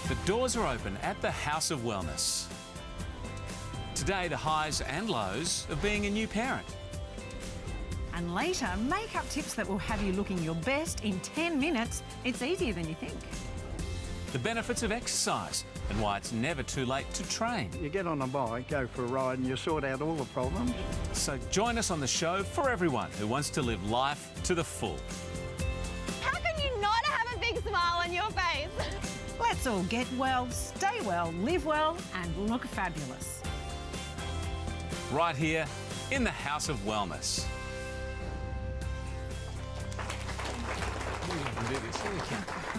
The doors are open at the House of Wellness. Today, the highs and lows of being a new parent. And later, makeup tips that will have you looking your best in 10 minutes. It's easier than you think. The benefits of exercise and why it's never too late to train. You get on a bike, go for a ride and you sort out all the problems. So join us on the show for everyone who wants to live life to the full. How can you not have a big smile on your face? Let's all get well, stay well, live well and look fabulous. Right here in the House of Wellness.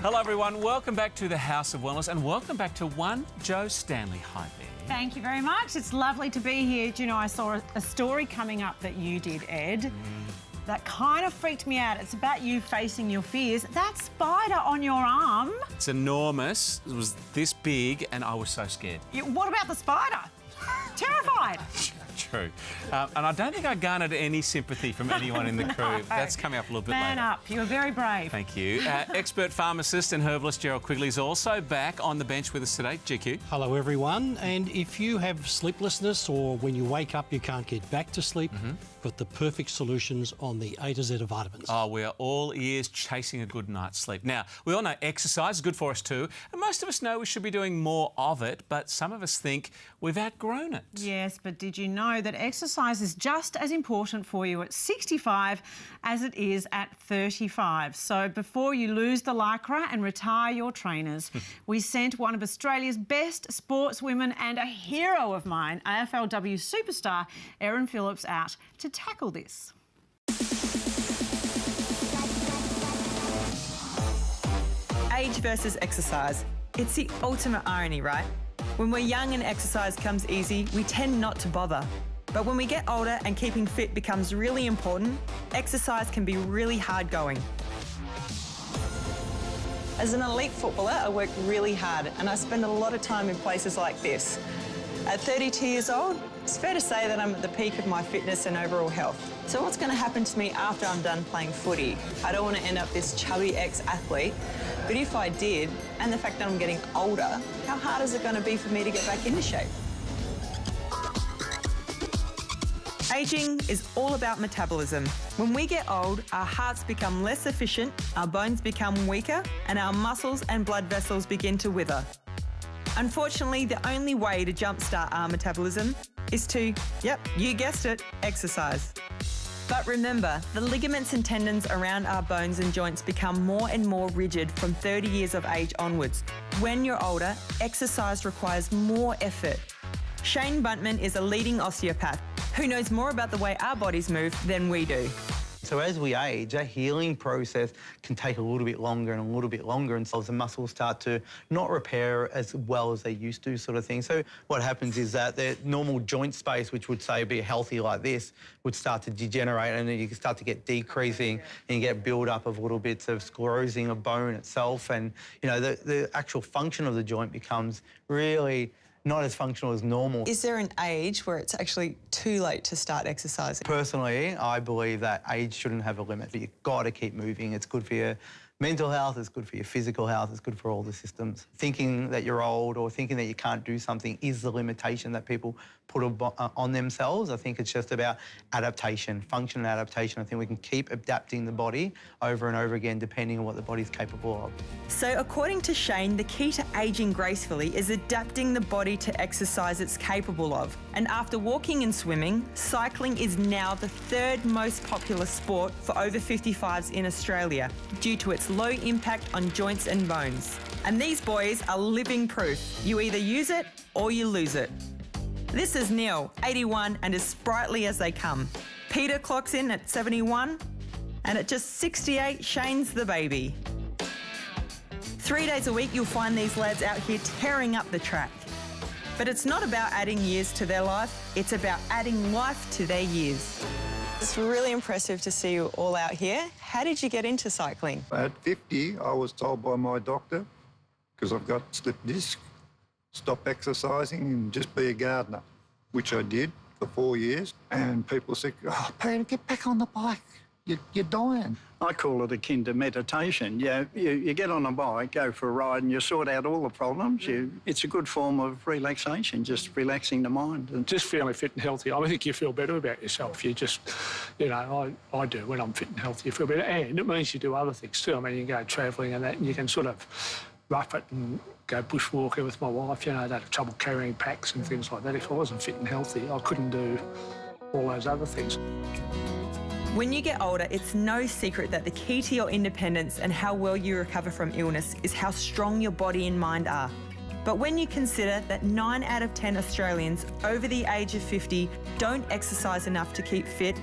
Hello everyone, welcome back to the House of Wellness and welcome back to one Joe Stanley. Hi there. Thank you very much. It's lovely to be here. Do you know, I saw a story coming up that you did, Ed. That kind of freaked me out. It's about you facing your fears. That spider on your arm. It's enormous. It was this big and I was so scared. What about the spider? Terrified. True. And I don't think I garnered any sympathy from anyone in the crew. That's coming up a little bit later. Man up. You were very brave. Thank you. Expert pharmacist and herbalist Gerald Quigley is also back on the bench with us today. GQ. Hello, everyone. And if you have sleeplessness or when you wake up you can't get back to sleep, got the perfect solutions on the A to Z of vitamins. Oh, we are all ears chasing a good night's sleep. Now, we all know exercise is good for us too, and most of us know we should be doing more of it, but some of us think we've outgrown it. Yes, but did you know that exercise is just as important for you at 65 as it is at 35? So before you lose the lycra and retire your trainers, we sent one of Australia's best sportswomen and a hero of mine, AFLW superstar Erin Phillips, out to tackle this. Age versus exercise. It's the ultimate irony, right? When we're young and exercise comes easy, we tend not to bother. But when we get older and keeping fit becomes really important, exercise can be really hard going. As an elite footballer, I work really hard and I spend a lot of time in places like this. At 32 years old, it's fair to say that I'm at the peak of my fitness and overall health. So what's going to happen to me after I'm done playing footy? I don't want to end up this chubby ex-athlete, but if I did, and the fact that I'm getting older, how hard is it going to be for me to get back into shape? Ageing is all about metabolism. When we get old, our hearts become less efficient, our bones become weaker, and our muscles and blood vessels begin to wither. Unfortunately, the only way to jumpstart our metabolism is to, yep, you guessed it, exercise. But remember, the ligaments and tendons around our bones and joints become more and more rigid from 30 years of age onwards. When you're older, exercise requires more effort. Shane Buntman is a leading osteopath who knows more about the way our bodies move than we do. So as we age, our healing process can take a little bit longer and a little bit longer, and so the muscles start to not repair as well as they used to, sort of thing. So what happens is that the normal joint space, which would say be healthy like this, would start to degenerate, and then you can start to get decreasing and you get build up of little bits of sclerosing of bone itself, and you know the actual function of the joint becomes really not as functional as normal. Is there an age where it's actually too late to start exercising? Personally, I believe that age shouldn't have a limit. You've got to keep moving. It's good for your mental health, it's good for your physical health, it's good for all the systems. Thinking that you're old or thinking that you can't do something is the limitation that people put on themselves. I think it's just about adaptation, function and adaptation. I think we can keep adapting the body over and over again depending on what the body's capable of. So according to Shane, the key to ageing gracefully is adapting the body to exercise it's capable of. And after walking and swimming, cycling is now the third most popular sport for over 55s in Australia due to its low impact on joints and bones. And these boys are living proof. You either use it or you lose it. This is Neil, 81, and as sprightly as they come. Peter clocks in at 71, and at just 68, Shane's the baby. 3 days a week, you'll find these lads out here tearing up the track. But it's not about adding years to their life, it's about adding life to their years. It's really impressive to see you all out here. How did you get into cycling? At 50, I was told by my doctor, because I've got slip disc, stop exercising and just be a gardener, which I did for 4 years. And people said, oh, Peter, get back on the bike. you're dying. I call it akin to meditation. You get on a bike, go for a ride, and you sort out all the problems. It's a good form of relaxation, just relaxing the mind. And just feeling fit and healthy, I think you feel better about yourself. You just, you know, I do when I'm fit and healthy, you feel better. And it means you do other things too. I mean, you go travelling and that, and you can sort of rough it and go bushwalking with my wife. You know, I'd have trouble carrying packs and things like that. If I wasn't fit and healthy, I couldn't do all those other things. When you get older, it's no secret that the key to your independence and how well you recover from illness is how strong your body and mind are. But when you consider that 9 out of 10 Australians over the age of 50 don't exercise enough to keep fit,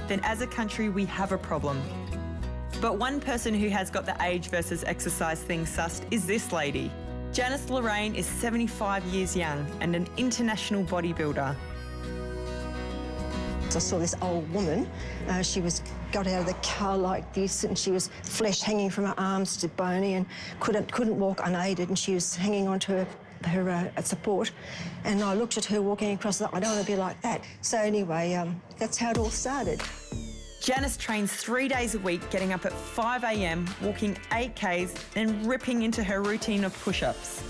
then as a country we have a problem. But one person who has got the age versus exercise thing sussed is this lady. Janice Lorraine is 75 years young and an international bodybuilder. I saw this old woman. She got out of the car like this, and she was flesh hanging from her arms to bony, and couldn't walk unaided, and she was hanging onto her support. And I looked at her walking across. I thought, I don't want to be like that. So anyway, that's how it all started. Janice trains 3 days a week, getting up at 5 a.m, walking 8 Ks, then ripping into her routine of push-ups.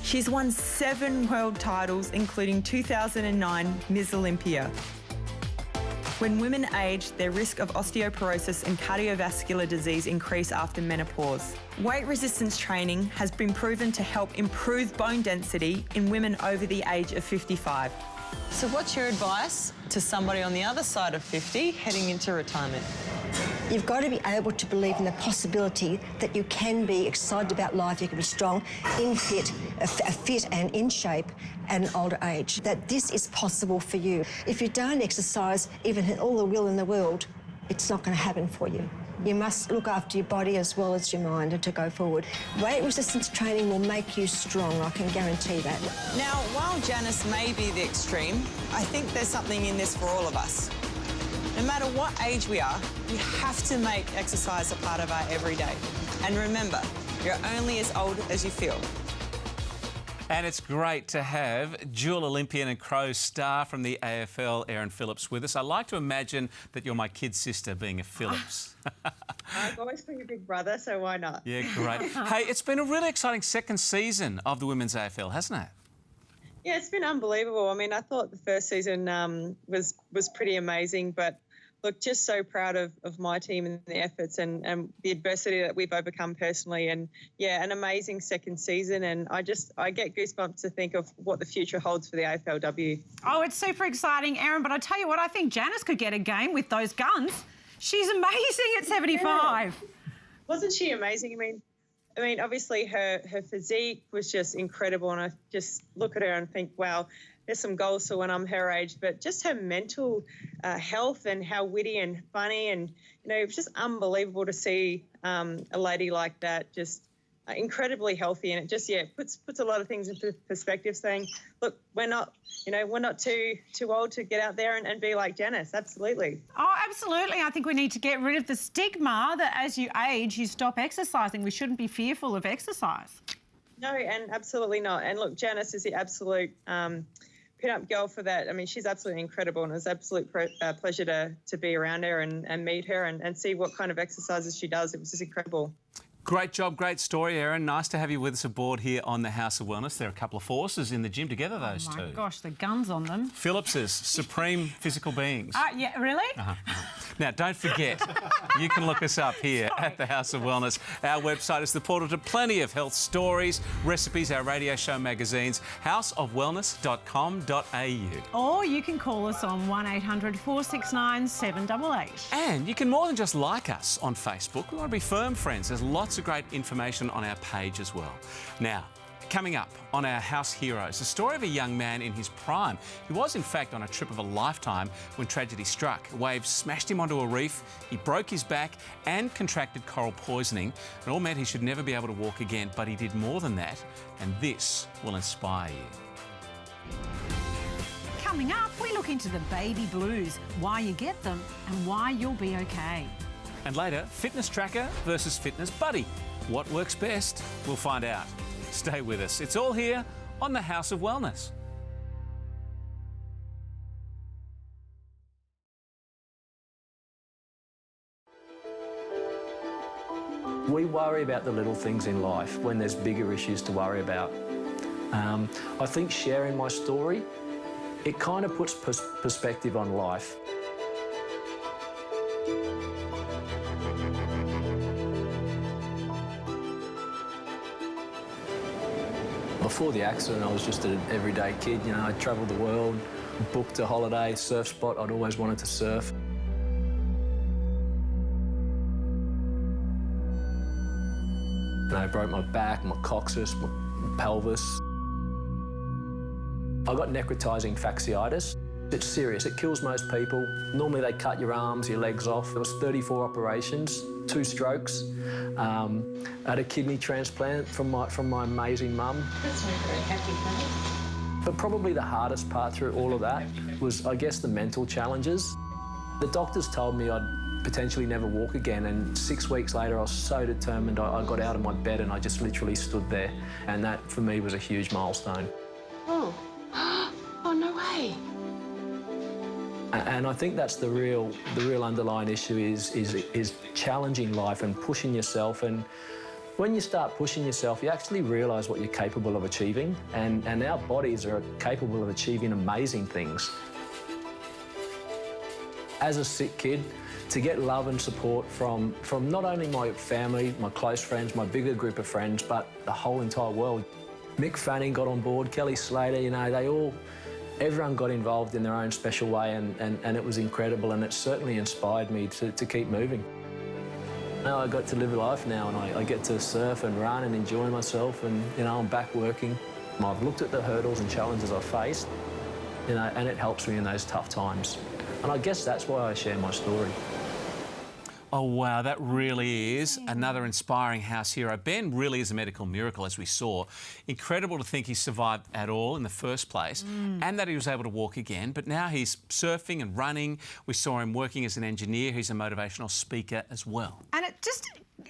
She's won 7 world titles, including 2009 Ms. Olympia. When women age, their risk of osteoporosis and cardiovascular disease increase after menopause. Weight resistance training has been proven to help improve bone density in women over the age of 55. So what's your advice to somebody on the other side of 50 heading into retirement? You've got to be able to believe in the possibility that you can be excited about life, you can be strong, fit and in shape at an older age, that this is possible for you. If you don't exercise, even in all the will in the world, it's not going to happen for you. You must look after your body as well as your mind and to go forward. Weight resistance training will make you strong, I can guarantee that. Now, while Janice may be the extreme, I think there's something in this for all of us. No matter what age we are, we have to make exercise a part of our everyday. And remember, you're only as old as you feel. And it's great to have dual Olympian and Crows star from the AFL, Erin Phillips, with us. I like to imagine that you're my kid sister, being a Phillips. I've always been your big brother, so why not? Yeah, great. Hey, it's been a really exciting second season of the Women's AFL, hasn't it? Yeah, it's been unbelievable. I mean, I thought the first season was pretty amazing, but look, just so proud of my team and the efforts and the adversity that we've overcome personally. And yeah, an amazing second season. And I get goosebumps to think of what the future holds for the AFLW. Oh, it's super exciting, Erin. But I tell you what, I think Janice could get a game with those guns. She's amazing at 75. Yeah. Wasn't she amazing? I mean, obviously her physique was just incredible. And I just look at her and think, wow, there's some goals for when I'm her age, but just her mental health and how witty and funny, and you know, it was just unbelievable to see a lady like that, just incredibly healthy, and it just puts a lot of things into perspective. Saying, look, we're not too old to get out there and be like Janice. Absolutely. Oh, absolutely. I think we need to get rid of the stigma that as you age, you stop exercising. We shouldn't be fearful of exercise. No, and absolutely not. And look, Janice is the absolute pin-up girl for that. I mean, she's absolutely incredible, and it was an absolute pleasure to be around her and meet her and see what kind of exercises she does. It was just incredible. Great job, great story, Erin. Nice to have you with us aboard here on the House of Wellness. There are a couple of forces in the gym together, those two. Oh, my gosh, the guns on them. Phillipses, supreme physical beings. Yeah, really? Now, don't forget, you can look us up here at the House of Wellness. Our website is the portal to plenty of health stories, recipes, our radio show magazines, houseofwellness.com.au. Or you can call us on 1800 469 788. And you can more than just like us on Facebook. We want to be firm friends. There's lots of great information on our page as well. Now, coming up on our House Heroes, the story of a young man in his prime. He was, in fact, on a trip of a lifetime when tragedy struck. Waves smashed him onto a reef, he broke his back and contracted coral poisoning. It all meant he should never be able to walk again, but he did more than that, and this will inspire you. Coming up, we look into the baby blues, why you get them and why you'll be okay. And later, fitness tracker versus fitness buddy. What works best? We'll find out. Stay with us. It's all here on the House of Wellness. We worry about the little things in life when there's bigger issues to worry about. I think sharing my story, it kind of puts perspective on life. Before the accident, I was just an everyday kid. You know, I travelled the world, booked a holiday, surf spot I'd always wanted to surf. You know, I broke my back, my coccyx, my pelvis. I got necrotising fasciitis. It's serious, it kills most people. Normally they cut your arms, your legs off. There was 34 operations, 2 strokes. I had a kidney transplant from my amazing mum. That's not very happy, huh? But probably the hardest part through all of that was, I guess, the mental challenges. The doctors told me I'd potentially never walk again, and 6 weeks later I was so determined. I got out of my bed and I just literally stood there, and that for me was a huge milestone. Oh. Oh, no way. And I think that's the real underlying issue is challenging life and pushing yourself. And when you start pushing yourself, you actually realise what you're capable of achieving. And our bodies are capable of achieving amazing things. As a sick kid, to get love and support from not only my family, my close friends, my bigger group of friends, but the whole entire world. Mick Fanning got on board, Kelly Slater, you know, everyone got involved in their own special way, and it was incredible, and it certainly inspired me to keep moving. Now I got to live life now, and I get to surf and run and enjoy myself, and, you know, I'm back working. I've looked at the hurdles and challenges I've faced, you know, and it helps me in those tough times. And I guess that's why I share my story. Oh, wow, that really is another inspiring house hero. Ben really is a medical miracle, as we saw. Incredible to think he survived at all in the first place and that he was able to walk again. But now he's surfing and running. We saw him working as an engineer. He's a motivational speaker as well. And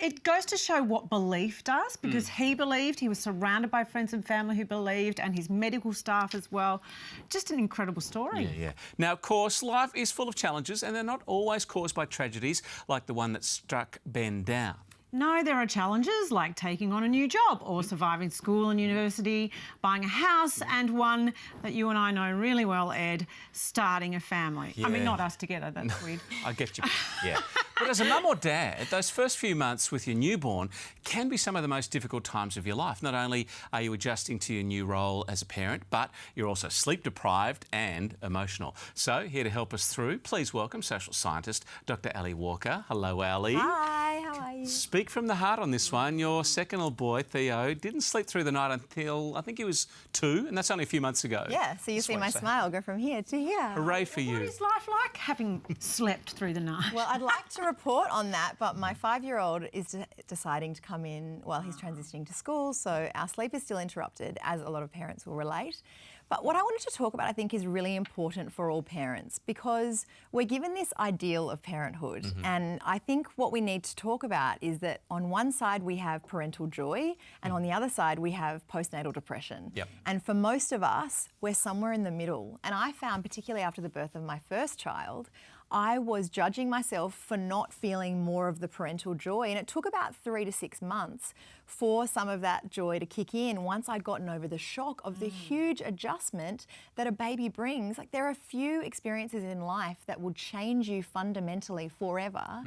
it goes to show what belief does, because he believed, he was surrounded by friends and family who believed, and his medical staff as well. Just an incredible story. Yeah, yeah. Now, of course, life is full of challenges, and they're not always caused by tragedies like the one that struck Ben down. No, there are challenges like taking on a new job or surviving school and university, buying a house, and one that you and I know really well, Ed, starting a family. Yeah. I mean, not us together, that's weird. I get you, yeah. But as a mum or dad, those first few months with your newborn can be some of the most difficult times of your life. Not only are you adjusting to your new role as a parent, but you're also sleep deprived and emotional. So here to help us through, please welcome social scientist Dr. Ellie Walker. Hello, Ellie. Hi, how are you? Speak from the heart on this one. Your second little boy, Theo, didn't sleep through the night until I think he was 2, and that's only a few months ago. Yeah, so you see my smile go from here to here. Hooray for you. What is life like having slept through the night? Well, I'd like to report on that, but my 5-year-old is deciding to come in while he's transitioning to school, so our sleep is still interrupted, as a lot of parents will relate. But what I wanted to talk about, I think, is really important for all parents, because we're given this ideal of parenthood. And I think what we need to talk about is that on one side we have parental joy, and on the other side we have postnatal depression. And for most of us, we're somewhere in the middle. And I found, particularly after the birth of my first child, I was judging myself for not feeling more of the parental joy. And it took about 3 to 6 months for some of that joy to kick in once I'd gotten over the shock of the huge adjustment that a baby brings. Like, there are few experiences in life that will change you fundamentally forever.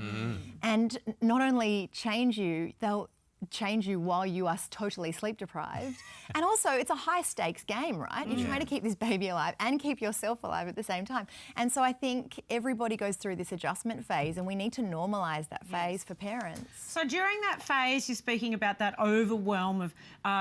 And not only change you, they'll change you while you are totally sleep deprived. And also, it's a high stakes game, right? You're trying to keep this baby alive and keep yourself alive at the same time. And so I think everybody goes through this adjustment phase, and we need to normalise that phase for parents. So during that phase, you're speaking about that overwhelm of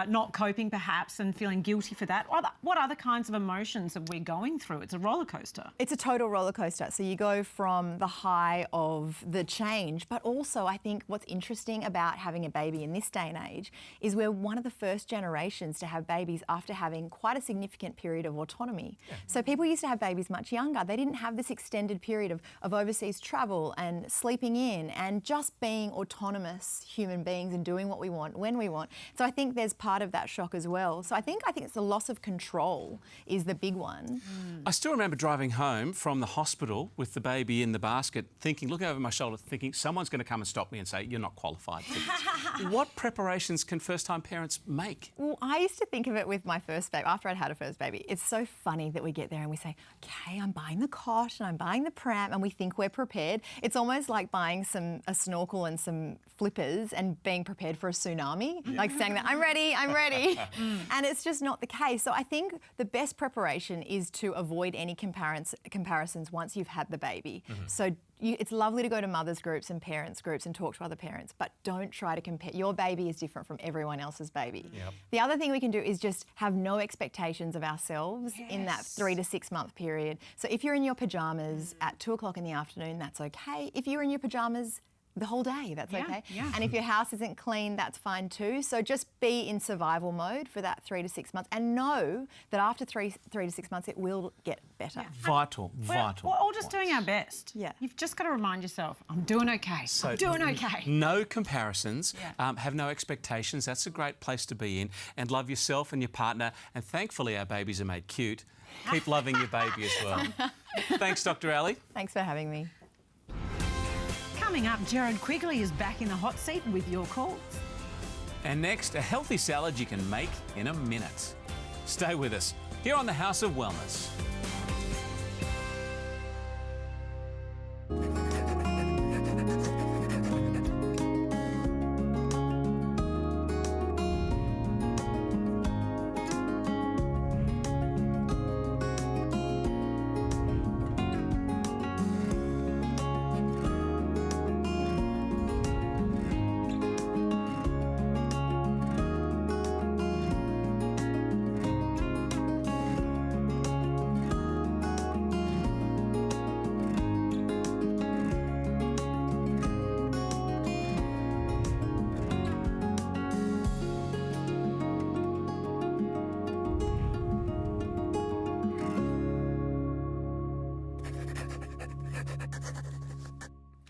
not coping perhaps and feeling guilty for that. What other kinds of emotions are we going through? It's a roller coaster. It's a total roller coaster. So you go from the high of the change, but also I think what's interesting about having a baby in in this day and age is we're one of the first generations to have babies after having quite a significant period of autonomy. So people used to have babies much younger. They didn't have this extended period of overseas travel and sleeping in and just being autonomous human beings and doing what we want when we want. So I think there's part of that shock as well. So I think it's the loss of control is the big one. I still remember driving home from the hospital with the baby in the basket, looking over my shoulder, thinking someone's going to come and stop me and say, you're not qualified for this. What preparations can first-time parents make? Well, I used to think of it with my first baby, after I'd had a first baby. It's so funny that we get there and we say, okay, I'm buying the cot and I'm buying the pram, and we think we're prepared. It's almost like buying a snorkel and some flippers and being prepared for a tsunami, like saying that, I'm ready. And it's just not the case. So I think the best preparation is to avoid any comparisons once you've had the baby. So it's lovely to go to mothers groups and parents groups and talk to other parents, but don't try to compare. Your baby is different from everyone else's baby. The other thing we can do is just have no expectations of ourselves in that 3 to 6 month period. So if you're in your pyjamas at 2 o'clock in the afternoon, that's okay. If you're in your pyjamas the whole day, that's okay. And if your house isn't clean, that's fine too. So just be in survival mode for that 3 to 6 months and know that after three to 6 months, it will get better. Vital. We're all just doing our best. You've just got to remind yourself, I'm doing okay. I'm doing okay. No comparisons, have no expectations. That's a great place to be in. And love yourself and your partner. And thankfully, our babies are made cute. Keep loving your baby as well. Thanks, Dr. Ellie. Thanks for having me. Coming up, Gerard Quigley is back in the hot seat with your calls. And next, a healthy salad you can make in a minute. Stay with us here on the House of Wellness.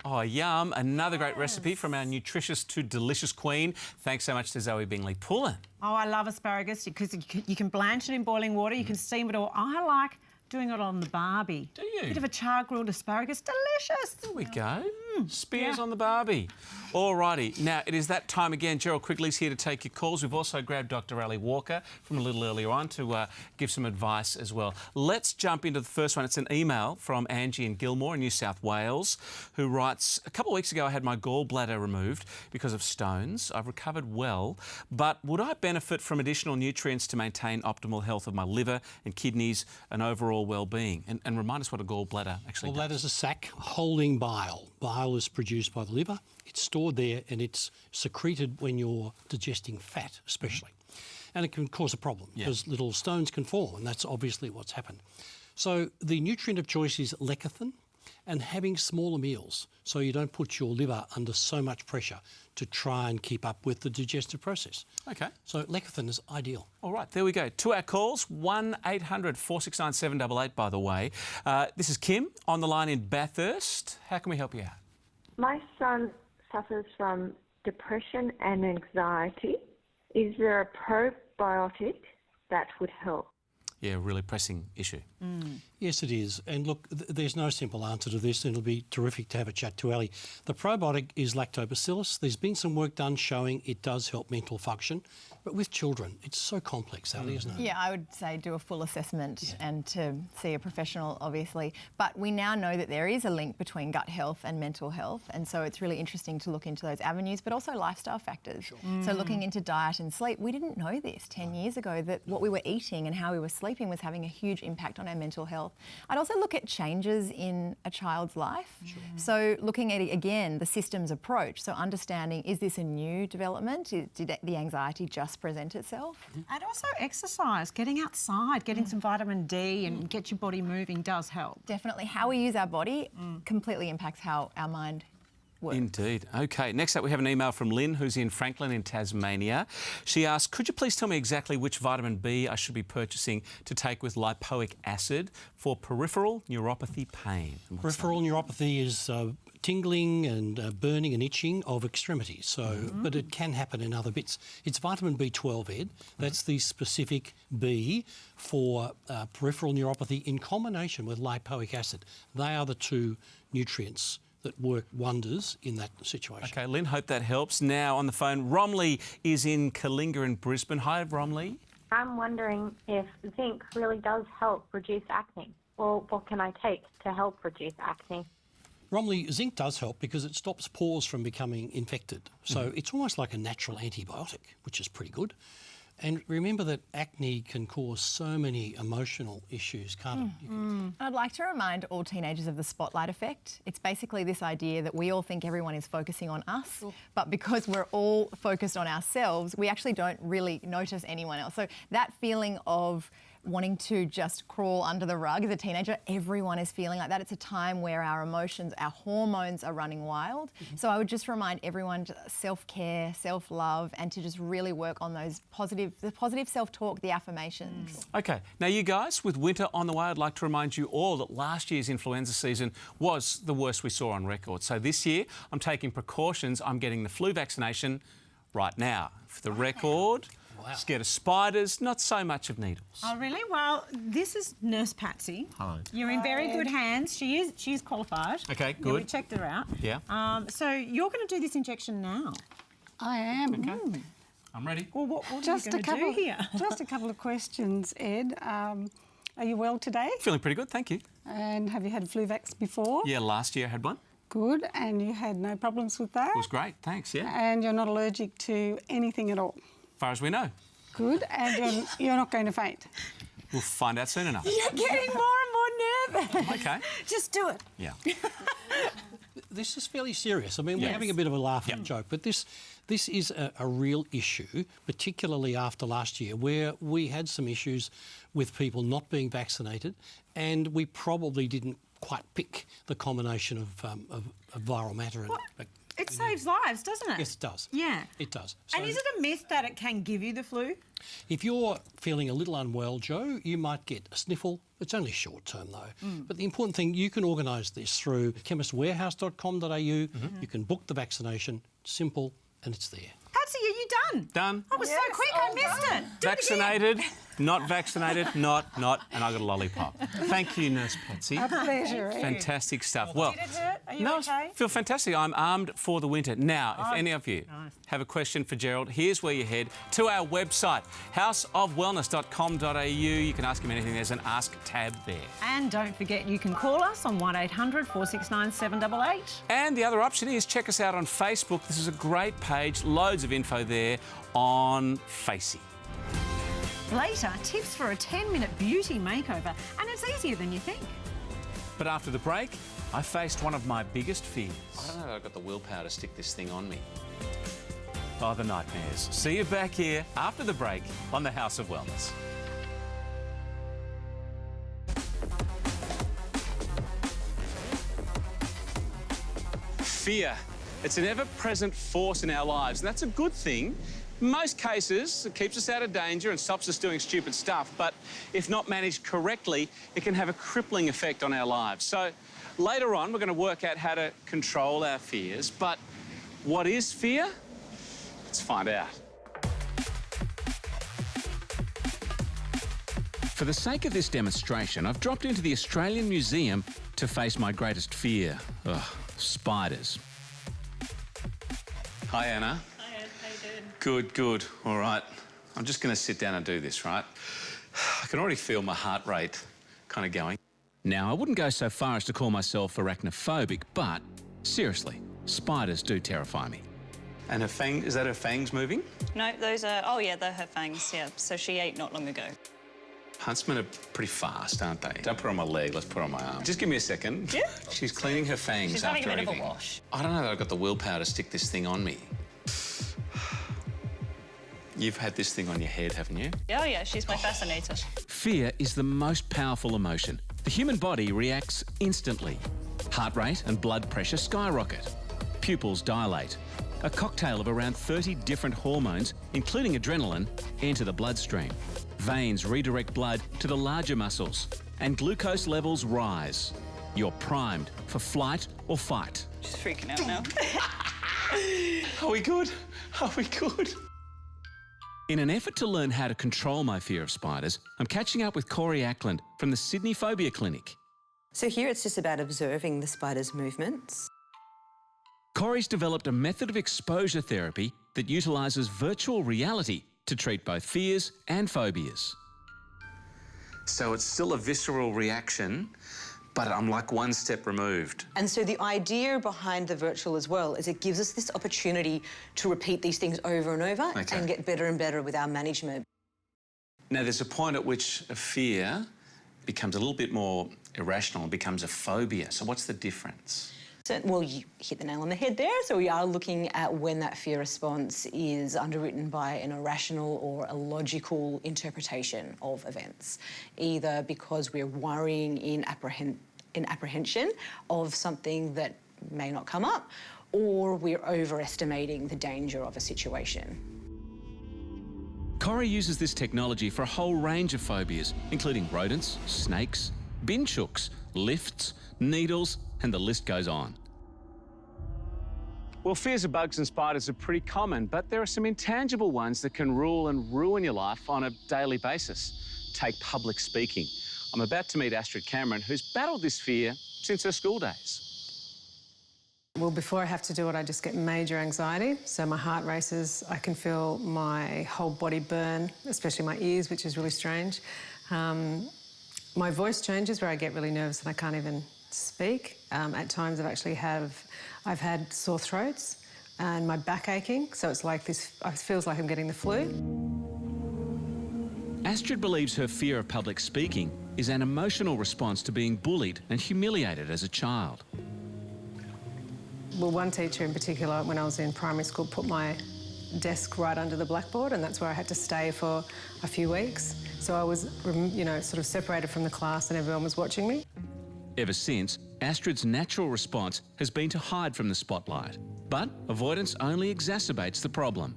Oh, yum. Another great recipe from our nutritious to delicious queen. Thanks so much to Zoe Bingley-Pullen. Oh, I love asparagus because you can blanch it in boiling water, you can steam it all. I like doing it on the barbie. Do you? Bit of a char-grilled asparagus, delicious. There we go. Spears on the barbie. Alrighty, now it is that time again. Gerald Quigley's here to take your calls. We've also grabbed Dr. Ellie Walker from a little earlier on to give some advice as well. Let's jump into the first one. It's an email from Angie in Gilmore in New South Wales, who writes, a couple of weeks ago I had my gallbladder removed because of stones. I've recovered well, but would I benefit from additional nutrients to maintain optimal health of my liver and kidneys and overall well-being? And remind us what a gallbladder actually does. Gallbladder is a sac holding bile. Bile is produced by the liver. It's stored there and it's secreted when you're digesting fat, especially. And it can cause a problem because little stones can form, and that's obviously what's happened. So the nutrient of choice is lecithin, and having smaller meals so you don't put your liver under so much pressure to try and keep up with the digestive process. Okay. So lecithin is ideal. All right, there we go. To our calls, 1800 469 788, by the way. This is Kim on the line in Bathurst. How can we help you out? My son suffers from depression and anxiety. Is there a probiotic that would help? Yeah, really pressing issue. Yes, it is. And look, there's no simple answer to this, and it'll be terrific to have a chat to Ellie. The probiotic is lactobacillus. There's been some work done showing it does help mental function, but with children, it's so complex, Ellie, isn't it? Yeah, I would say do a full assessment and to see a professional, obviously. But we now know that there is a link between gut health and mental health, and so it's really interesting to look into those avenues, but also lifestyle factors. Sure. So looking into diet and sleep, we didn't know this 10 years ago, that what we were eating and how we were sleeping was having a huge impact on our mental health. I'd also look at changes in a child's life. Sure. So looking at, again, the systems approach. So understanding, is this a new development? Did the anxiety just present itself? And also exercise, getting outside, getting some vitamin D and get your body moving does help. Definitely. How we use our body completely impacts how our mind works. Indeed. OK, next up we have an email from Lynn, who's in Franklin in Tasmania. She asks, could you please tell me exactly which vitamin B I should be purchasing to take with lipoic acid for peripheral neuropathy pain? Peripheral neuropathy is tingling and burning and itching of extremities. So, but it can happen in other bits. It's vitamin B12, Ed. That's the specific B for peripheral neuropathy in combination with lipoic acid. They are the two nutrients that work wonders in that situation. OK, Lynn, hope that helps. Now on the phone, Romley is in Kalinga in Brisbane. Hi, Romley. I'm wondering if zinc really does help reduce acne, or what can I take to help reduce acne? Romley, zinc does help because it stops pores from becoming infected. So it's almost like a natural antibiotic, which is pretty good. And remember that acne can cause so many emotional issues, can't it? I'd like to remind all teenagers of the spotlight effect. It's basically this idea that we all think everyone is focusing on us, but because we're all focused on ourselves, we actually don't really notice anyone else. So that feeling of wanting to just crawl under the rug as a teenager, everyone is feeling like that. It's a time where our emotions, our hormones are running wild. So I would just remind everyone to self-care, self-love, and to just really work on those the positive self-talk, the affirmations. OK, now you guys, with winter on the way, I'd like to remind you all that last year's influenza season was the worst we saw on record. So this year, I'm taking precautions. I'm getting the flu vaccination right now. For the record, scared of spiders, not so much of needles. Oh, really? Well, this is Nurse Patsy. Hello. You're in very good hands. She is qualified. OK, Yeah, we good. checked her out. Yeah. So you're going to do this injection now. I am. Okay. I'm ready. Well, what are Just you going to do here? Just a couple of questions, Ed. Are you well today? Feeling pretty good, thank you. And have you had flu vax before? Yeah, last year I had one. Good. And you had no problems with that? It was great, thanks, yeah. And you're not allergic to anything at all? As far as we know. Good. And you're not going to faint? We'll find out soon enough. You're getting more and more nervous. OK. Just do it. Yeah. This is fairly serious. I mean, we're having a bit of a laugh and a joke, but this is a real issue, particularly after last year, where we had some issues with people not being vaccinated, and we probably didn't quite pick the combination of viral matter. It saves lives, doesn't it? Yes, it does. Yeah. It does. And is it a myth that it can give you the flu? If you're feeling a little unwell, Joe, you might get a sniffle. It's only short term though. But the important thing, you can organise this through chemistwarehouse.com.au. You can book the vaccination, simple, and it's there. Patsy, are you done? Done. I was so quick, I missed it. Do Vaccinated, not vaccinated, not, and I got a lollipop. Thank you, Nurse Patsy. A pleasure. Fantastic stuff. Well, Did it hurt? Are you no, okay? I feel fantastic. I'm armed for the winter. Now, if any of you have a question for Gerald, here's where you head to our website, houseofwellness.com.au. You can ask him anything. There's an Ask tab there. And don't forget, you can call us on 1800 469 788. And the other option is check us out on Facebook. This is a great page, loads of info there on Facey. Later, tips for a 10-minute beauty makeover, and it's easier than you think. But after the break, I faced one of my biggest fears. I don't know if I've got the willpower to stick this thing on me. Oh, the nightmares. See you back here after the break on the House of Wellness. Fear. It's an ever-present force in our lives, and that's a good thing. In most cases, it keeps us out of danger and stops us doing stupid stuff, but if not managed correctly, it can have a crippling effect on our lives. So later on, we're going to work out how to control our fears, but what is fear? Let's find out. For the sake of this demonstration, I've dropped into the Australian Museum to face my greatest fear. Ugh, spiders. Hi, Anna. Hi, Ed. How you doing? Good, good. All right. I'm just going to sit down and do this, right? I can already feel my heart rate kind of going. Now, I wouldn't go so far as to call myself arachnophobic, but seriously, spiders do terrify me. And her fang, is that her fangs moving? No, those are, oh yeah, they're her fangs, yeah. So she ate not long ago. Huntsmen are pretty fast, aren't they? Don't put her on my leg, let's put her on my arm. Just give me a second. Yeah. She's cleaning her fangs She's after having a bit eating. of a wash. I don't know that I've got the willpower to stick this thing on me. You've had this thing on your head, haven't you? Oh yeah, she's my fascinator. Fear is the most powerful emotion. The human body reacts instantly. Heart rate and blood pressure skyrocket. pupils dilate. A cocktail of around 30 different hormones, including adrenaline, enter the bloodstream. Veins redirect blood to the larger muscles, and glucose levels rise. You're primed for flight or fight. Just freaking out now. Are we good? Are we good? In an effort to learn how to control my fear of spiders, I'm catching up with Corey Ackland from the Sydney Phobia Clinic. So here it's just about observing the spider's movements. Corey's developed a method of exposure therapy that utilises virtual reality to treat both fears and phobias. So it's still a visceral reaction, but I'm like one step removed. And so the idea behind the virtual as well is it gives us this opportunity to repeat these things over and over and get better and better with our management. Now, there's a point at which a fear becomes a little bit more irrational and becomes a phobia. So what's the difference? So, well, you hit the nail on the head there. So we are looking at when that fear response is underwritten by an irrational or a logical interpretation of events, either because we're worrying in apprehension of something that may not come up, or we're overestimating the danger of a situation. Corey uses this technology for a whole range of phobias, including rodents, snakes, bin chooks, lifts, needles, and the list goes on. Well, fears of bugs and spiders are pretty common, but there are some intangible ones that can rule and ruin your life on a daily basis. Take public speaking. I'm about to meet Astrid Cameron, who's battled this fear since her school days. Well, before I have to do it, I just get major anxiety. So my heart races, I can feel my whole body burn, especially my ears, which is really strange. My voice changes where I get really nervous and I can't even speak. At times I've had sore throats and my back aching, so it's like this, it feels like I'm getting the flu. Astrid believes her fear of public speaking is an emotional response to being bullied and humiliated as a child. Well, one teacher in particular, when I was in primary school, put my desk right under the blackboard, and that's where I had to stay for a few weeks. So I was, you know, sort of separated from the class and everyone was watching me. Ever since, Astrid's natural response has been to hide from the spotlight. But avoidance only exacerbates the problem.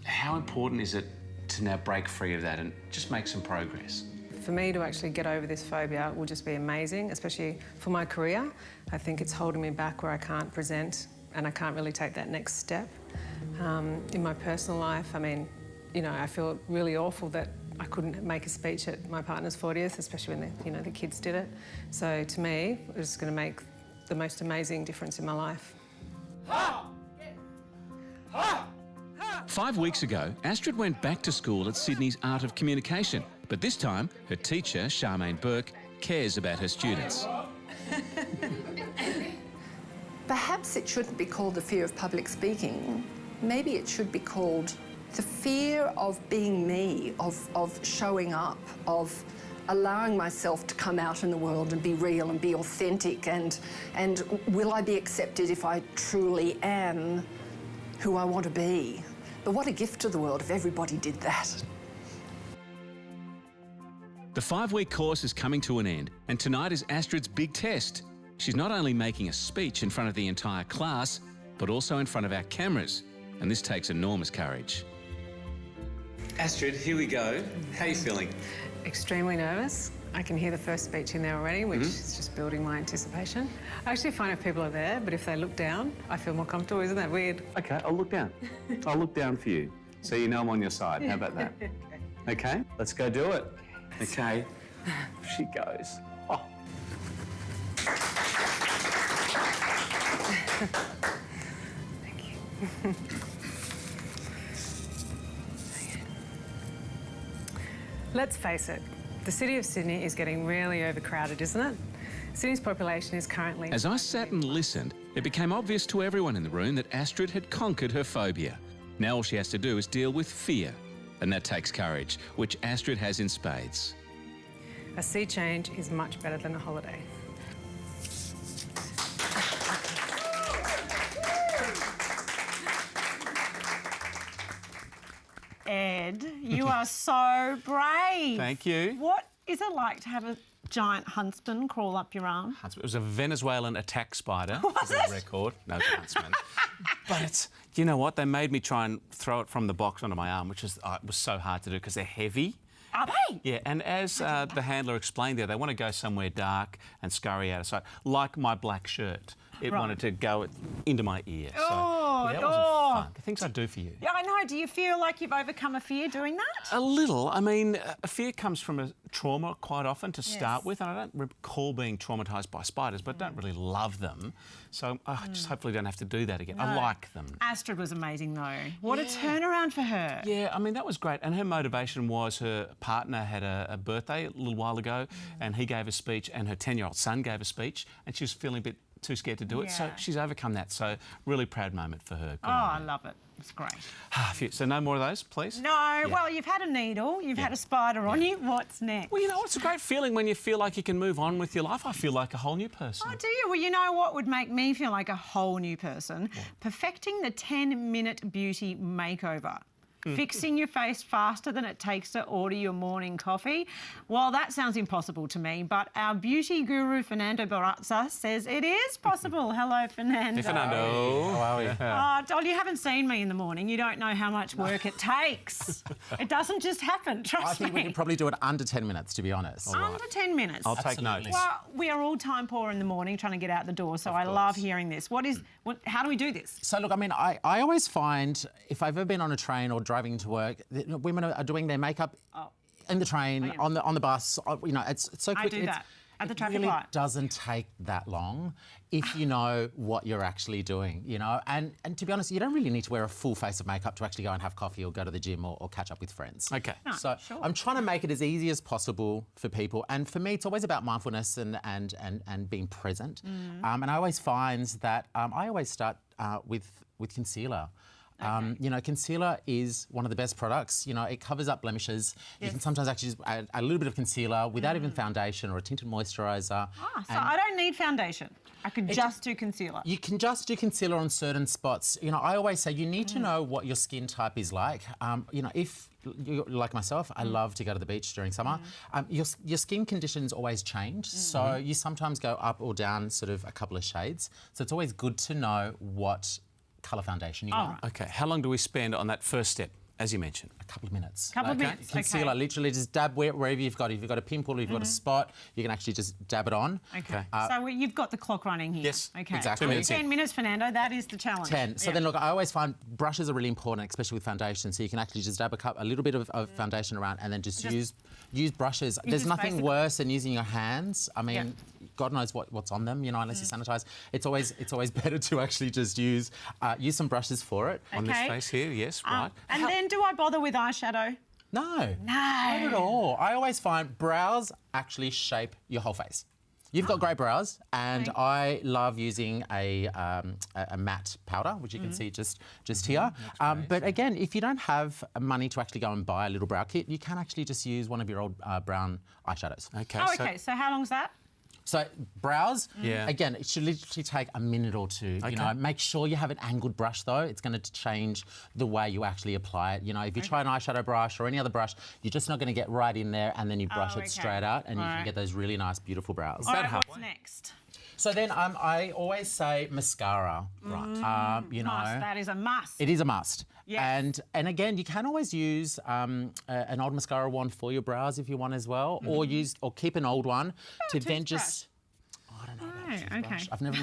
How important is it to now break free of that and just make some progress? For me to actually get over this phobia will just be amazing, especially for my career. I think it's holding me back where I can't present and I can't really take that next step. In my personal life, I mean, you know, I feel really awful that I couldn't make a speech at my partner's 40th, especially when the kids did it. So to me, it was going to make the most amazing difference in my life. 5 weeks ago, Astrid went back to school at Sydney's Art of Communication, but this time her teacher, Charmaine Burke, cares about her students. Perhaps it shouldn't be called the fear of public speaking. Maybe it should be called the fear of being me, of showing up, of allowing myself to come out in the world and be real and be authentic, and will I be accepted if I truly am who I want to be? But what a gift to the world if everybody did that. The 5-week course is coming to an end, and tonight is Astrid's big test. She's not only making a speech in front of the entire class, but also in front of our cameras, and this takes enormous courage. Astrid, here we go. How are you feeling? Extremely nervous. I can hear the first speech in there already, which is just building my anticipation. I actually find if people are there, but if they look down, I feel more comfortable. Isn't that weird? Okay, I'll look down. I'll look down for you, so you know I'm on your side. How about that? Okay, let's go do it. Okay, she goes. Oh. Thank you. Let's face it, the city of Sydney is getting really overcrowded, isn't it? Sydney's population is currently... As I sat and listened, it became obvious to everyone in the room that Astrid had conquered her phobia. Now all she has to do is deal with fear, and that takes courage, which Astrid has in spades. A sea change is much better than a holiday. Ed, you are so brave. Thank you. What is it like to have a giant huntsman crawl up your arm? It was a Venezuelan attack spider. Was it? Record. No, it's a huntsman. But it's, you know what? They made me try and throw it from the box onto my arm, which was so hard to do because they're heavy. Are they? Yeah, and as the handler explained there, they want to go somewhere dark and scurry out of sight, like my black shirt. It wanted to go into my ear. So that wasn't fun. The things I do for you. Yeah, I know. Do you feel like you've overcome a fear doing that? A little. I mean, a fear comes from a trauma quite often to start with, and I don't recall being traumatised by spiders, but I don't really love them. So I just hopefully don't have to do that again. No. I like them. Astrid was amazing, though. What a turnaround for her. Yeah, I mean, that was great. And her motivation was her partner had a birthday a little while ago, and he gave a speech, and her 10-year-old son gave a speech, and she was feeling a bit too scared to do it. So she's overcome that. So really proud moment for her. Good I love it. It's great. So no more of those, please? No. Well, you've had a needle. You've had a spider on you. What's next? Well, you know, it's a great feeling when you feel like you can move on with your life. I feel like a whole new person. Oh, do you? Well, you know what would make me feel like a whole new person? Perfecting the 10-minute beauty makeover. Fixing your face faster than it takes to order your morning coffee. Well, that sounds impossible to me, but our beauty guru, Fernando Barraza, says it is possible. Hello, Fernando. Hey, Fernando. How are we? Oh, Doll, you haven't seen me in the morning. You don't know how much work it takes. It doesn't just happen, trust me. I think we can probably do it under 10 minutes, to be honest. Under 10 minutes. I'll take notes. Well, we are all time poor in the morning trying to get out the door, so I love hearing this. How do we do this? So, look, I mean, I always find if I've ever been on a train or driving to work, women are doing their makeup in the train, on the bus. You know, it's so quick. I do that at the traffic light. It really light. doesn't take that long if you know what you're actually doing, you know. And to be honest, you don't really need to wear a full face of makeup to actually go and have coffee or go to the gym or catch up with friends. Okay. So I'm trying to make it as easy as possible for people. And for me, it's always about mindfulness and being present. And I always find that I always start with concealer. You know, concealer is one of the best products. You know, it covers up blemishes. You can sometimes actually just add a little bit of concealer without even foundation or a tinted moisturiser. So I don't need foundation. I could just do concealer. You can just do concealer on certain spots. You know, I always say you need to know what your skin type is like. You know, if you're like myself, I love to go to the beach during summer. Your skin conditions always change, so you sometimes go up or down sort of a couple of shades. So it's always good to know what colour foundation you want. Okay, how long do we spend on that first step, as you mentioned? A couple of minutes. Couple of minutes, Concealer, literally just dab wherever you've got. If you've got a pimple, if you've got a spot, you can actually just dab it on. Okay. So you've got the clock running here. Yes, okay. exactly. 2 minutes. 10 minutes, Fernando, that is the challenge. 10. So then, look, I always find brushes are really important, especially with foundation. So you can actually just dab a little bit of foundation around and then just use brushes. There's nothing worse than using your hands. I mean, God knows what's on them, you know, unless you sanitise. It's always better to actually just use some brushes for it. On this face here, yes, right. And then do I bother with eyeshadow? No. Not at all. I always find brows actually shape your whole face. You've got great brows, and I love using a matte powder, which you can see just here. But again, if you don't have money to actually go and buy a little brow kit, you can actually just use one of your old brown eyeshadows. Okay. Oh, okay. So how long's that? So brows, again, it should literally take a minute or two. You know, make sure you have an angled brush though. It's going to change the way you actually apply it. You know, if you try an eyeshadow brush or any other brush, you're just not going to get right in there, and then you brush it straight out, and you can get those really nice, beautiful brows. All right, what's next? So then I always say mascara, right? You know, that is a must. It is a must. Yes. And again, you can always use an old mascara wand for your brows if you want as well, or keep an old one to then just. I don't know. About toothbrush. I've never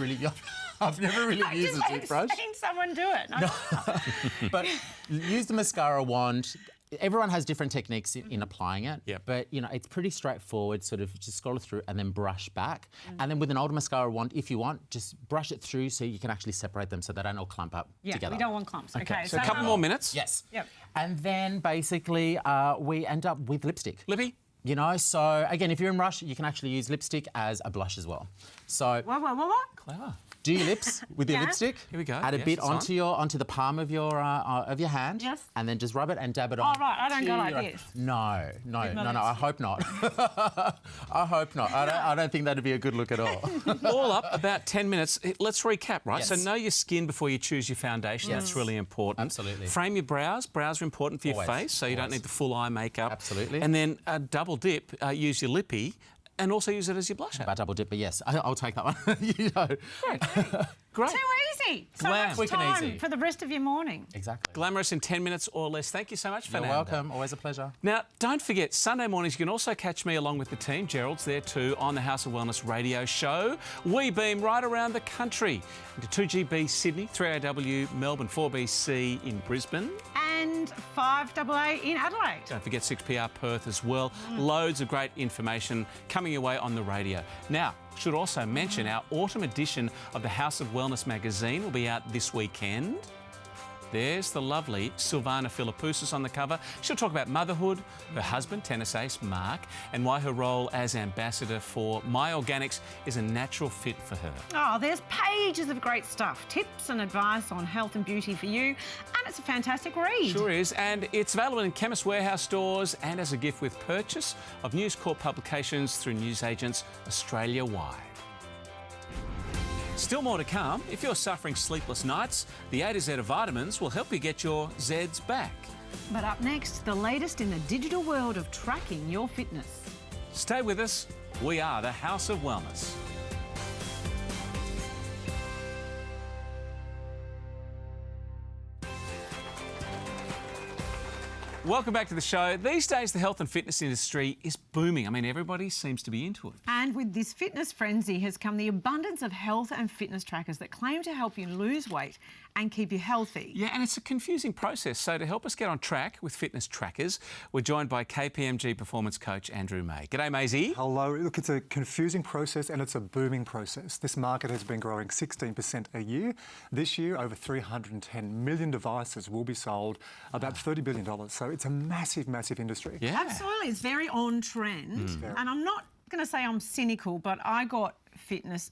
really used a toothbrush. I've seen someone do it. No. But use the mascara wand. Everyone has different techniques in applying it, but you know it's pretty straightforward. Sort of just scroll it through and then brush back, and then with an older mascara wand, if you want, just brush it through so you can actually separate them so they don't all clump up together. We don't want clumps. Okay, so a couple more minutes. Yes. Yep. And then basically we end up with lipstick. Lippy? You know, so again, if you're in rush, you can actually use lipstick as a blush as well. So What? Clever. do your lips with your lipstick. Here we go. Add a bit onto the palm of your hand. Yes. And then just rub it and dab it on. Oh, right. I don't go like this. No. I hope not. I hope not. I don't think that'd be a good look at all. All up, about 10 minutes. Let's recap, right? Yes. So know your skin before you choose your foundation. That's really important. Absolutely. Frame your brows. Brows are important for your face, so you don't need the full eye makeup. Absolutely. And then double dip, use your lippy. and also use it as your blusher. About double dip, but yes, I'll take that one. You know. Great. Too easy. So Glam. much Quick and time easy. for the rest of your morning. Exactly. Glamorous in 10 minutes or less. Thank you so much, You're Fernando. welcome. Always a pleasure. Now, don't forget, Sunday mornings you can also catch me along with the team. Gerald's there too on the House of Wellness radio show. We beam right around the country into 2GB Sydney, 3AW Melbourne, 4BC in Brisbane. And 5AA in Adelaide. Don't forget 6PR Perth as well. Loads of great information coming your way on the radio. Now, should also mention our autumn edition of the House of Wellness magazine will be out this weekend. There's the lovely Silvana Philippoussis on the cover. She'll talk about motherhood, her husband, tennis ace Mark, and why her role as ambassador for My Organics is a natural fit for her. Oh, there's pages of great stuff, tips and advice on health and beauty for you, and it's a fantastic read. Sure is, and it's available in Chemist Warehouse stores and as a gift with purchase of News Corp publications through newsagents Australia-wide. Still more to come. If you're suffering sleepless nights, the A to Z of vitamins will help you get your Zs back. But up next, the latest in the digital world of tracking your fitness. Stay with us. We are the House of Wellness. Welcome back to the show. These days, the health and fitness industry is booming. I mean, everybody seems to be into it. And with this fitness frenzy has come the abundance of health and fitness trackers that claim to help you lose weight and keep you healthy. Yeah, and it's a confusing process. So to help us get on track with fitness trackers, we're joined by KPMG performance coach Andrew May. G'day, Maisie. Hello. Look, it's a confusing process and it's a booming process. This market has been growing 16% a year. This year, over 310 million devices will be sold, about $30 billion. So it's a massive, massive industry. Yeah. Absolutely. It's very on trend. And I'm not going to say I'm cynical, but I got fitness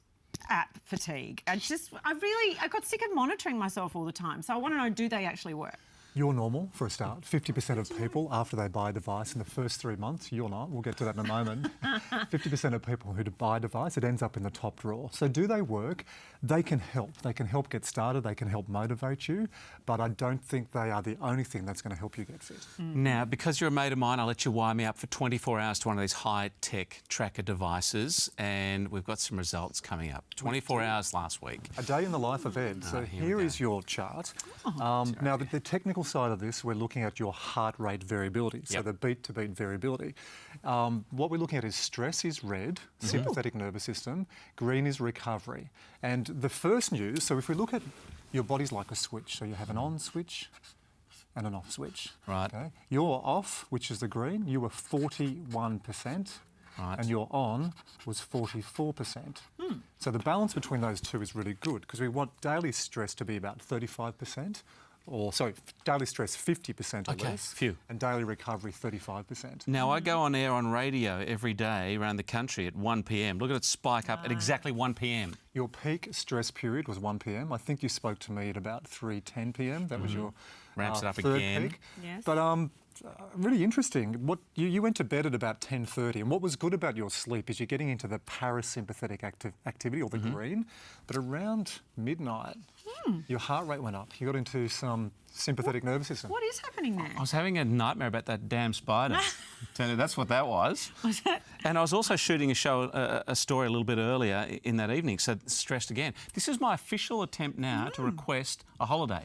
app fatigue. I got sick of monitoring myself all the time. So I want to know, do they actually work? You're normal, for a start. 50% of people, after they buy a device in the first 3 months, you're not. We'll get to that in a moment. 50% of people who buy a device, it ends up in the top drawer. So do they work? They can help. They can help get started. They can help motivate you. But I don't think they are the only thing that's going to help you get fit. Now, because you're a mate of mine, I'll let you wire me up for 24 hours to one of these high-tech tracker devices, and we've got some results coming up. 24 hours last week. A day in the life of Ed. So here is your chart. Now, the technical side of this, we're looking at your heart rate variability, so the beat-to-beat variability. What we're looking at is stress is red, sympathetic nervous system, green is recovery. And the first news, so if we look at your body's like a switch, so you have an on switch and an off switch. Right. Okay? Your off, which is the green, you were 41%. Right. And your on was 44%. So the balance between those two is really good because we want daily stress to be about 35%. Daily stress 50% or less, and daily recovery 35%. Now, I go on air on radio every day around the country at 1 p.m. Look at it spike up at exactly 1 p.m. Your peak stress period was 1 p.m. I think you spoke to me at about 3:10 p.m. That was your ramps it up third again. peak. Yes. But really interesting. What you went to bed at about 10:30, and what was good about your sleep is you're getting into the parasympathetic activity, or the green. But around midnight, your heart rate went up. You got into some sympathetic nervous system. What is happening there? I was having a nightmare about that damn spider. That's what that was. Was that? And I was also shooting a story a little bit earlier in that evening, so stressed again. This is my official attempt now to request a holiday.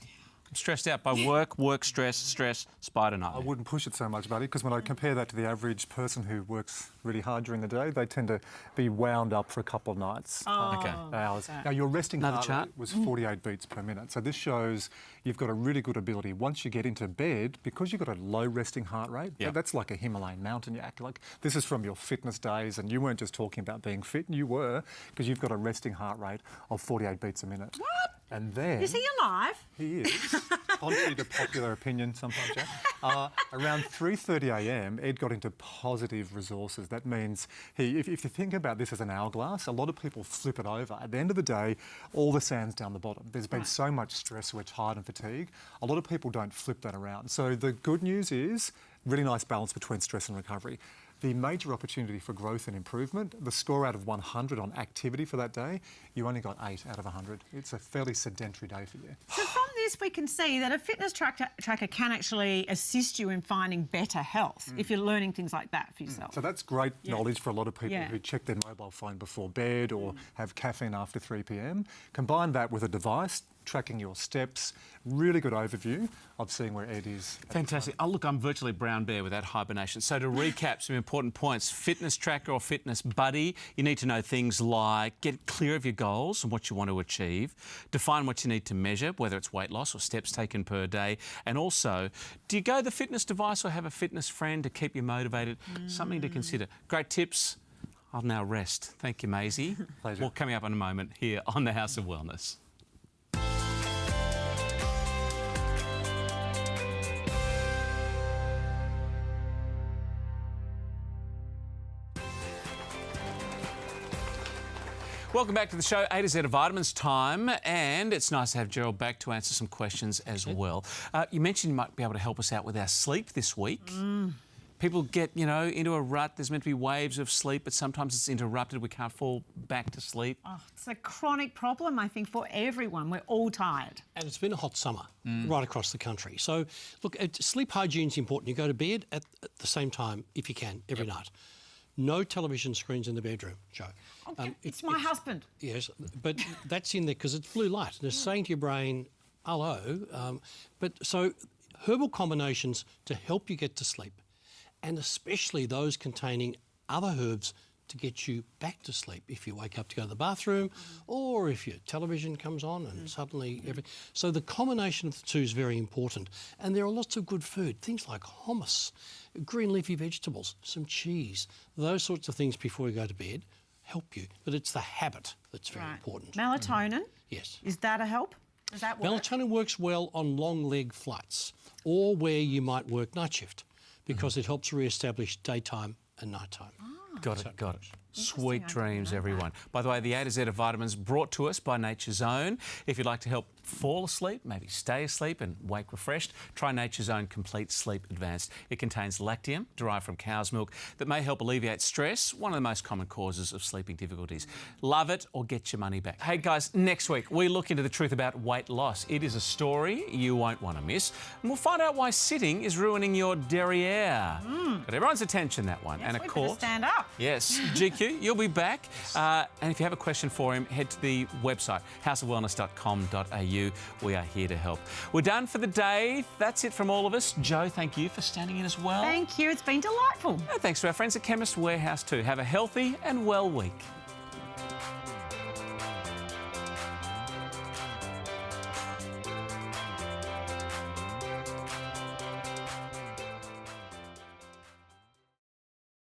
I'm stressed out by work stress, spider night. I wouldn't push it so much, buddy, because when I compare that to the average person who works really hard during the day, they tend to be wound up for a couple of nights. Hours. Now, your resting heart rate was 48 beats per minute. So this shows you've got a really good ability. Once you get into bed, because you've got a low resting heart rate, that's like a Himalayan mountain yak. Like, this is from your fitness days, and you weren't just talking about being fit, you were, because you've got a resting heart rate of 48 beats a minute. What? And then... Is he alive? He is. Contrary to popular opinion sometimes, Jack. Around 3:30 a.m, Ed got into positive resources. That means if you think about this as an hourglass, a lot of people flip it over. At the end of the day, all the sand's down the bottom. There's been so much stress, we're tired and fatigue. A lot of people don't flip that around. So the good news is really nice balance between stress and recovery. The major opportunity for growth and improvement, the score out of 100 on activity for that day, you only got 8 out of 100. It's a fairly sedentary day for you. So from this we can see that a fitness tracker can actually assist you in finding better health if you're learning things like that for yourself. So that's great knowledge for a lot of people who check their mobile phone before bed or have caffeine after 3 p.m. Combine that with a device tracking your steps. Really good overview of seeing where Ed is. Fantastic. Oh, look, I'm virtually brown bear without hibernation. So to recap some important points, fitness tracker or fitness buddy, you need to know things like get clear of your goals and what you want to achieve, define what you need to measure, whether it's weight loss or steps taken per day, and also, do you go the fitness device or have a fitness friend to keep you motivated? Something to consider. Great tips. I'll now rest. Thank you, Maisie. Pleasure. More coming up in a moment here on the House of Wellness. Welcome back to the show, A to Z of Vitamins time, and it's nice to have Gerald back to answer some questions as well. You mentioned you might be able to help us out with our sleep this week. People get, into a rut. There's meant to be waves of sleep, but sometimes it's interrupted. We can't fall back to sleep. Oh, it's a chronic problem, I think, for everyone. We're all tired. And it's been a hot summer right across the country. So, look, sleep hygiene is important. You go to bed at the same time, if you can, every night. No television screens in the bedroom, Joe. Okay, it's my husband. Yes, but that's in there because it's blue light. And it's saying to your brain, hello. So herbal combinations to help you get to sleep, and especially those containing other herbs to get you back to sleep if you wake up to go to the bathroom or if your television comes on and suddenly So the combination of the two is very important. And there are lots of good food, things like hummus, green leafy vegetables, some cheese, those sorts of things before you go to bed help you. But it's the habit that's very important. Melatonin? Yes. Is that a help? Does that work? Melatonin works well on long leg flights or where you might work night shift because it helps re-establish daytime and nighttime. Got it. Sweet dreams, everyone. By the way, the A to Z of Vitamins brought to us by Nature's Own. If you'd like to help fall asleep, maybe stay asleep and wake refreshed, try Nature's Own Complete Sleep Advanced. It contains lactium, derived from cow's milk, that may help alleviate stress, one of the most common causes of sleeping difficulties. Love it or get your money back. Hey guys, next week we look into the truth about weight loss. It is a story you won't want to miss. And we'll find out why sitting is ruining your derriere. Got everyone's attention, that one. Yes, and of we course, better stand up. Yes, GQ, you'll be back. And if you have a question for him, head to the website, houseofwellness.com.au. We are here to help. We're done for the day. That's it from all of us. Joe, thank you for standing in as well. Thank you. It's been delightful. And thanks to our friends at Chemist Warehouse too. Have a healthy and well week.